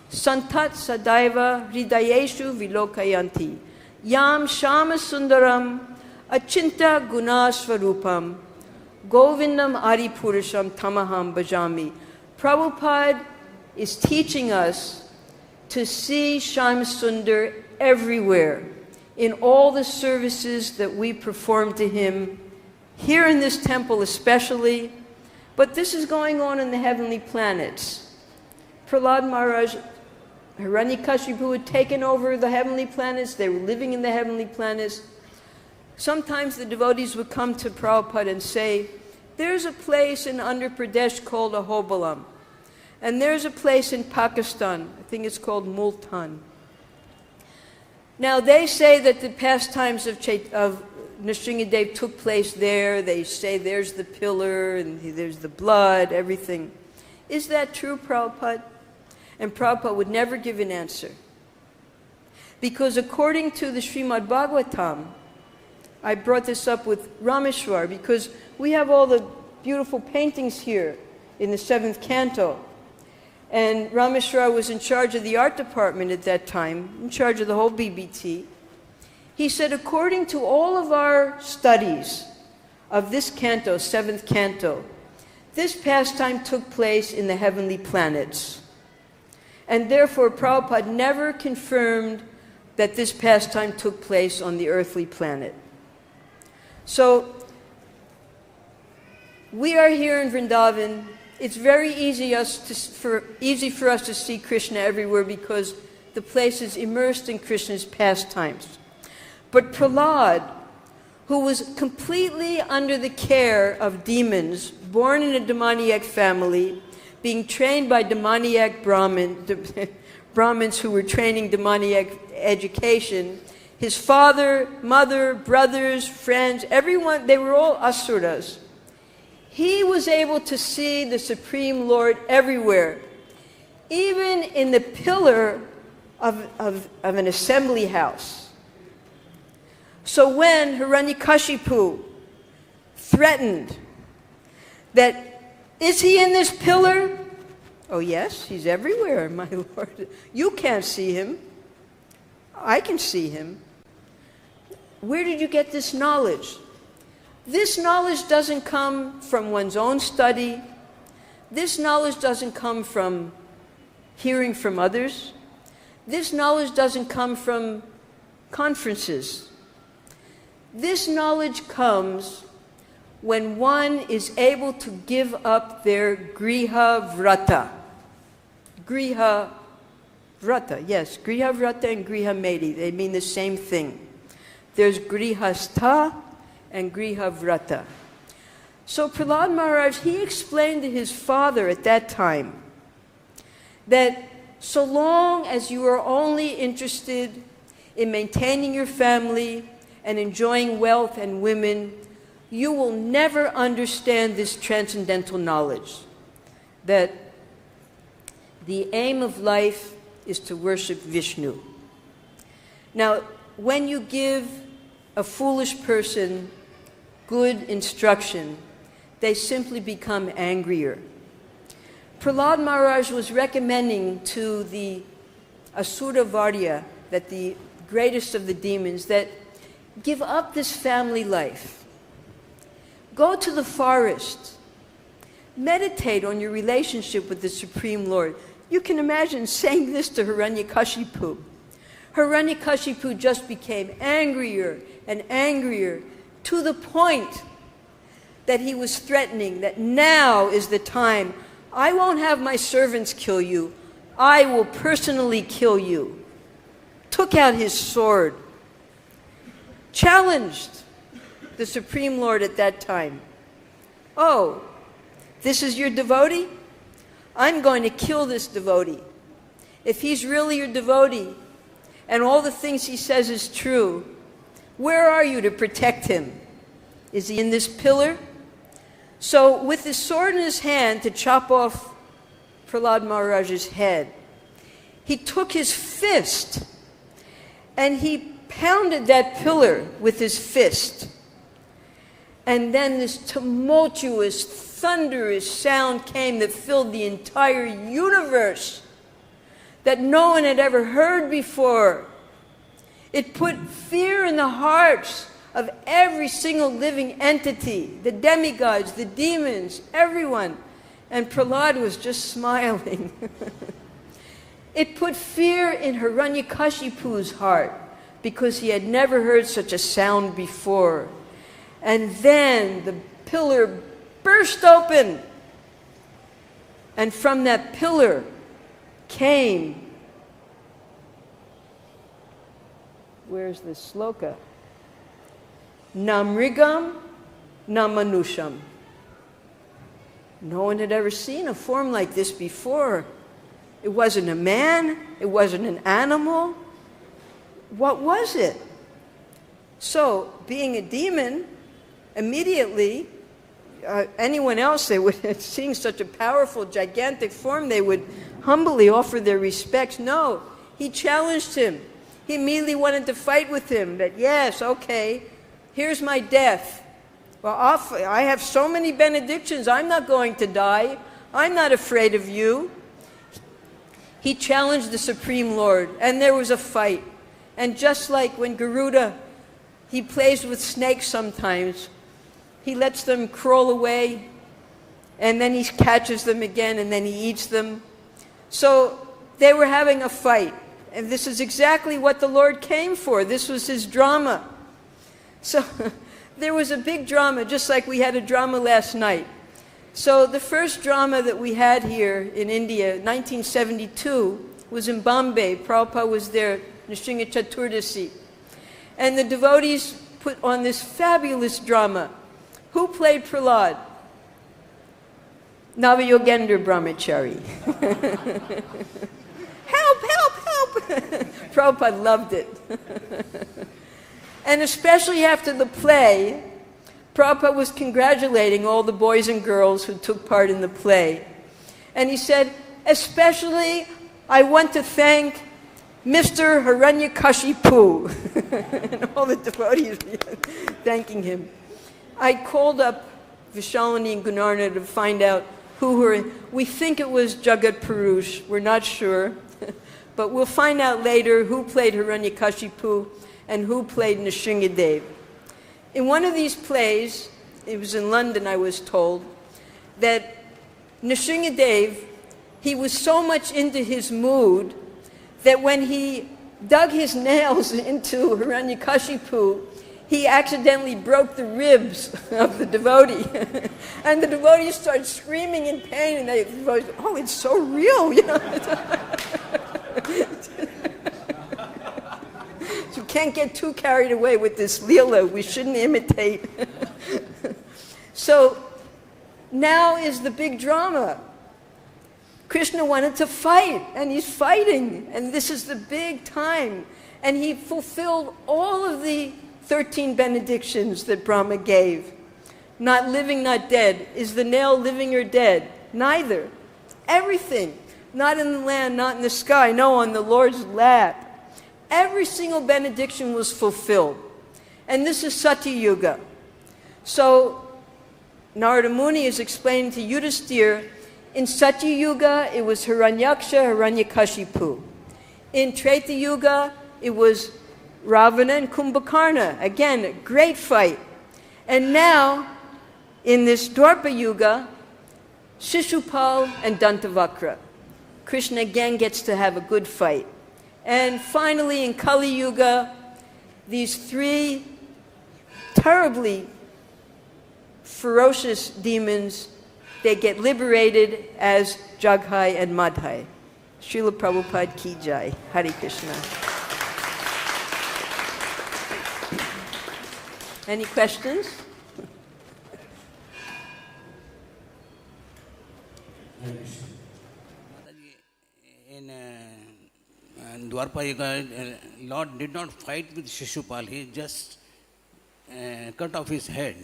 Santat Sadaiva Hridayeshu Vilokayanti Yam Shama Sundaram Achinta Gunasvarupam Govindam Adi Purusham Tamaham Bhajami. Prabhupada is teaching us to see Shama Sundar everywhere. in all the services that we perform to him, here in this temple especially, but this is going on in the heavenly planets. Prahlada Maharaj, Hiranyakashipu had taken over the heavenly planets. They were living in the heavenly planets. Sometimes the devotees would come to Prabhupada and say, there's a place in Andhra Pradesh called Ahobalam, and there's a place in Pakistan, I think it's called Multan. Now they say that the pastimes of Narasingha Dev took place there. They say there's the pillar and there's the blood, everything. Is that true, Prabhupada? And Prabhupada would never give an answer. Because according to the Srimad Bhagavatam, I brought this up with Rameshwar, because we have all the beautiful paintings here in the 7th canto. And Rameshwar was in charge of the art department at that time, in charge of the whole BBT. He said, according to all of our studies of this canto, 7th canto, this pastime took place in the heavenly planets. And therefore, Prabhupada never confirmed that this pastime took place on the earthly planet. So, we are here in Vrindavan. It's very easy for us to see Krishna everywhere because the place is immersed in Krishna's pastimes. But Prahlada, who was completely under the care of demons, born in a demoniac family, being trained by demoniac Brahmins who were training demoniac education, his father, mother, brothers, friends, everyone, they were all asuras. He was able to see the Supreme Lord everywhere, even in the pillar of an assembly house. So when Hiranyakashipu threatened that, is he in this pillar? Oh yes, he's everywhere, my Lord. You can't see him. I can see him. Where did you get this knowledge? This knowledge doesn't come from one's own study. This knowledge doesn't come from hearing from others. This knowledge doesn't come from conferences. This knowledge comes when one is able to give up their griha vrata. Griha vrata, yes, griha vrata and griha medi, they mean the same thing. There's grihastha and griha vrata. So Prahlada Maharaj, he explained to his father at that time that so long as you are only interested in maintaining your family and enjoying wealth and women, you will never understand this transcendental knowledge, that the aim of life is to worship Vishnu. Now, when you give a foolish person good instruction, they simply become angrier. Prahlada Maharaj was recommending to the Asura Varya, that the greatest of the demons, that give up this family life. Go to the forest. Meditate on your relationship with the Supreme Lord. You can imagine saying this to Hiranyakashipu. Hiranyakashipu just became angrier and angrier, to the point that he was threatening that now is the time. I won't have my servants kill you. I will personally kill you. Took out his sword. Challenged the Supreme Lord at that time. Oh, this is your devotee? I'm going to kill this devotee. If he's really your devotee and all the things he says is true, where are you to protect him? Is he in this pillar? So with his sword in his hand to chop off Prahlada Maharaj's head, he took his fist and he pounded that pillar with his fist. And then this tumultuous, thunderous sound came that filled the entire universe that no one had ever heard before. It put fear in the hearts of every single living entity, the demigods, the demons, everyone. And Prahlada was just smiling. It put fear in Hiranyakashipu's heart, because he had never heard such a sound before. And then the pillar burst open. And from that pillar came, where's the sloka? Namrigam Namanusham. No one had ever seen a form like this before. It wasn't a man, it wasn't an animal. What was it? So, being a demon, immediately, anyone else, they would, seeing such a powerful, gigantic form, they would humbly offer their respects. No, he challenged him. He immediately wanted to fight with him, that yes, okay, here's my death. Well, I have so many benedictions, I'm not going to die. I'm not afraid of you. He challenged the Supreme Lord, and there was a fight. And just like when Garuda, he plays with snakes sometimes, he lets them crawl away, and then he catches them again, and then he eats them. So they were having a fight, and this is exactly what the Lord came for. This was his drama. So there was a big drama, just like we had a drama last night. So the first drama that we had here in India, 1972, was in Bombay. Prabhupada was there, Narasingha Chaturdasi. And the devotees put on this fabulous drama. Who played Prahlada? Navayogendra Brahmachari. Help, help, help! Prabhupada loved it. And especially after the play, Prabhupada was congratulating all the boys and girls who took part in the play. And he said, especially I want to thank Mr. Hiranyakashipu. And all the devotees thanking him. I called up Vishalini and Gunarna to find out who were. We think it was Jagat Purush. We're not sure. But we'll find out later who played Hiranyakashipu and who played Narasingha. In one of these plays, it was in London, I was told, that Narasingha, he was so much into his mood that when he dug his nails into Hiranyakashipu, he accidentally broke the ribs of the devotee. And the devotees started screaming in pain, and the devotees, oh, it's so real, you know. So you can't get too carried away with this Leela. We shouldn't imitate. So now is the big drama. Krishna wanted to fight, and he's fighting, and this is the big time. And he fulfilled all of the 13 benedictions that Brahma gave. Not living, not dead. Is the nail living or dead? Neither. Everything. Not in the land, not in the sky. No, on the Lord's lap. Every single benediction was fulfilled. And this is Satya Yuga. So Narada Muni is explaining to Yudhisthira, in Satya Yuga, it was Hiranyaksha, Hiranyakashipu. In Treta Yuga, it was Ravana and Kumbhakarna. Again, a great fight. And now, in this Dwapara Yuga, Shishupal and Dantavakra. Krishna again gets to have a good fight. And finally, in Kali Yuga, these three terribly ferocious demons, they get liberated as Jaghai and Madhai. Srila Prabhupada Ki Jai. Hare Krishna. Any questions? In Dwapara Yuga, Lord did not fight with Shishupal. He just cut off his head.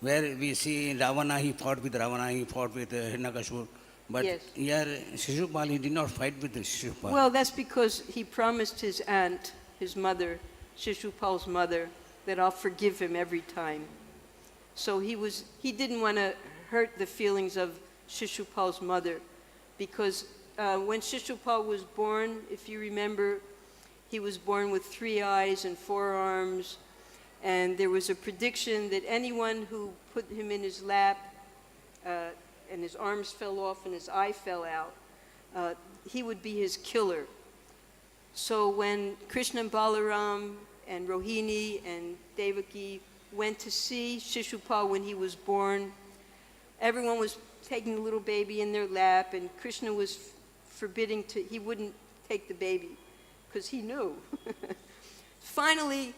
Where we see Ravana, he fought with Hiranyakashipu. But yes. Here, Shishupal, he did not fight with Shishupal. Well, that's because he promised his aunt, his mother, Shishupal's mother, that I'll forgive him every time. So he didn't want to hurt the feelings of Shishupal's mother, because when Shishupal was born, if you remember, he was born with 3 eyes and 4 arms, and there was a prediction that anyone who put him in his lap and his arms fell off and his eye fell out, he would be his killer. So when Krishna and Balaram and Rohini and Devaki went to see Shishupal when he was born, everyone was taking the little baby in their lap, and Krishna was forbidding he wouldn't take the baby because he knew. Finally,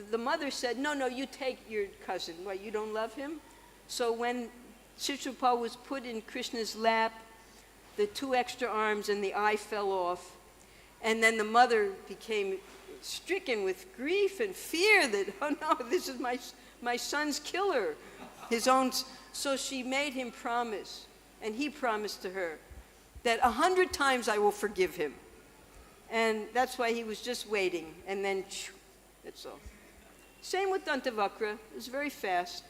the mother said, no, you take your cousin. What, you don't love him? So when Shishupal was put in Krishna's lap, the 2 extra arms and the eye fell off. And then the mother became stricken with grief and fear that, oh no, this is my son's killer. His own. So she made him promise, and he promised to her, that 100 times I will forgive him. And that's why he was just waiting. And then, that's all. Same with Dantavakra. It was very fast.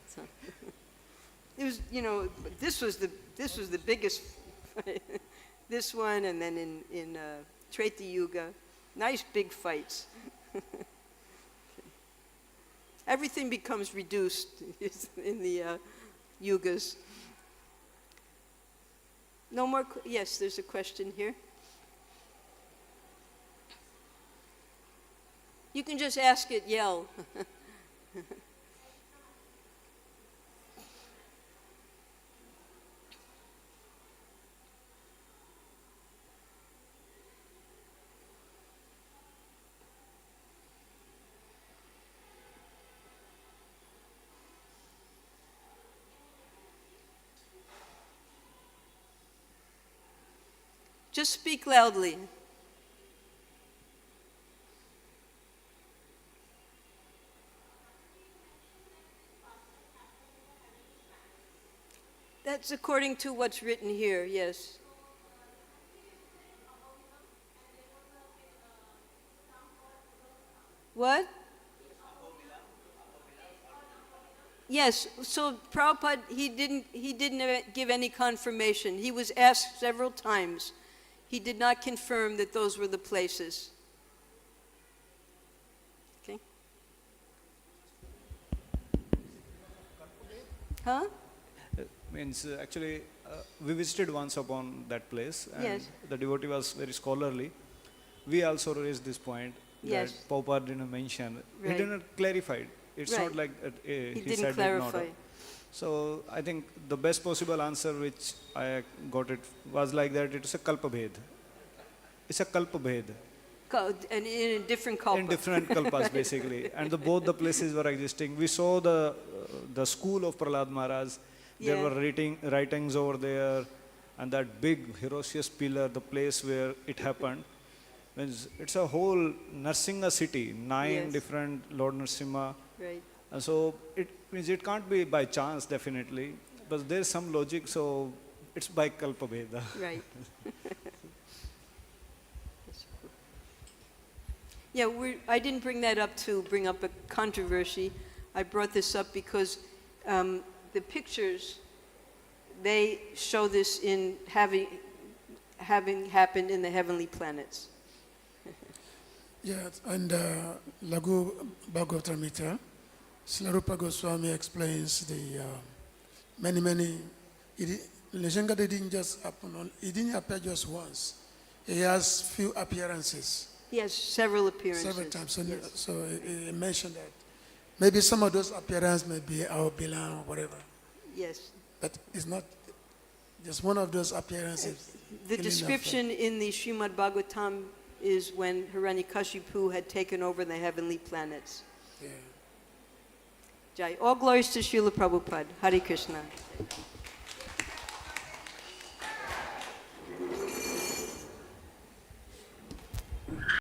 So, it was, this was the biggest. This one, and then in Treta Yuga, nice big fights. Everything becomes reduced in the yugas. No more. Yes, there's a question here. You can just ask it, yell. Just speak loudly. That's according to what's written here, yes. What? Yes, so Prabhupada, he didn't give any confirmation. He was asked several times. He did not confirm that those were the places. Okay? Huh? Means actually we visited once upon that place, and yes. The devotee was very scholarly. We also raised this point yes. that Prabhupada didn't mention. Right. He didn't clarify it. It's right. not like he didn't said clarify. it not. So I think the best possible answer which I got it was like that it is a kalpabhed. It's a kalpabhed. And in a different kalpa. In different kalpas basically. And both the places were existing. We saw the school of Prahlada Maharaj. There were writings over there, and that big Hirosius pillar, the place where it happened. Means it's a whole Narasingha city, 9 yes. different Lord Narasingha. Right. And so it means it can't be by chance definitely, but there's some logic, so it's by Kalpabheda. Right. Yeah, I didn't bring that up to bring up a controversy. I brought this up because the pictures, they show this in having happened in the heavenly planets. Yes, and Lagu Bhagavatamrita, Srila Rupa Goswami explains the many. Narasingha didn't just happen. It didn't appear just once. He has few appearances. He has several appearances. Several times. So, yes. so he mentioned that maybe some of those appearances may be our Bilan or whatever. Yes. But it's not just one of those appearances. The description in the Srimad Bhagavatam is when Hiranyakashipu had taken over the heavenly planets. Yeah. Jai. All glories to Srila Prabhupada. Hare Krishna.